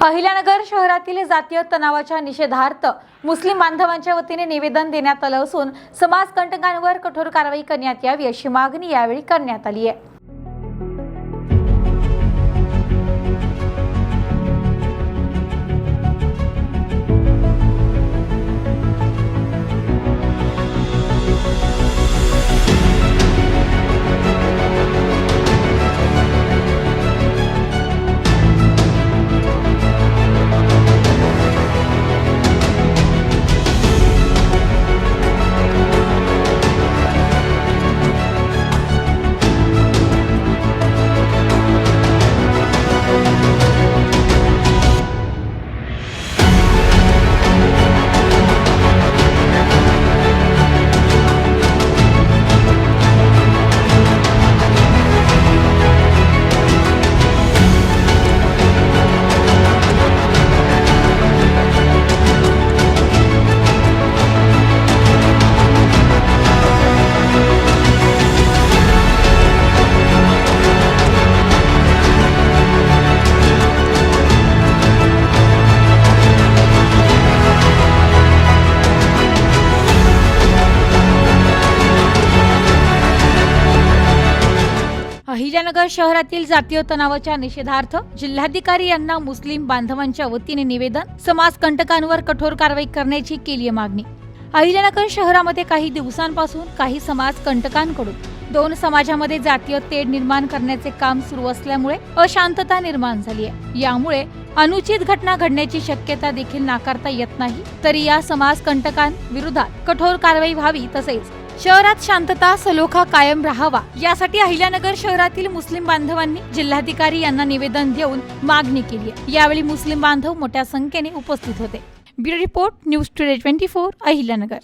अहिल्यानगर शहरातील जातीय तणावाच्या निषेधार्थ मुस्लिम बांधवांच्या वतीने निवेदन देण्यात आलं असून समाजकंटकांवर कठोर कारवाई करण्यात यावी अशी मागणी यावेळी करण्यात आली आहे। अहिल्यानगर शहरातील जातीय तणावाच्या निषेधार्थ जिल्हाधिकारी यांना मुस्लिम बांधवांच्या वतीने निवेदन, समाजकंटकांवर कठोर कारवाई करण्याची केली मागणी। अहिल्यानगर शहरामध्ये काही दिवसांपासून काही समाजकंटकांकडून दोन समाजामध्ये जातीय तेढ निर्माण करण्याचे काम सुरू असल्यामुळे अशांतता निर्माण झाली आहे। यामुळे अनुचित घटना घडण्याची शक्यता देखील नाकारता येत नाही। तरी या समाजकंटकांविरोधात कठोर कारवाई व्हावी, तसेच शहरात शांतता सलोखा कायम राहावा यासाठी अहिल्यानगर शहरातील मुस्लिम बांधवांनी जिल्हाधिकारी यांना निवेदन देऊन मागणी केली आहे। यावेळी मुस्लिम बांधव मोठ्या संख्येने उपस्थित होते। Bureau report, news today 24, Ahilyanagar.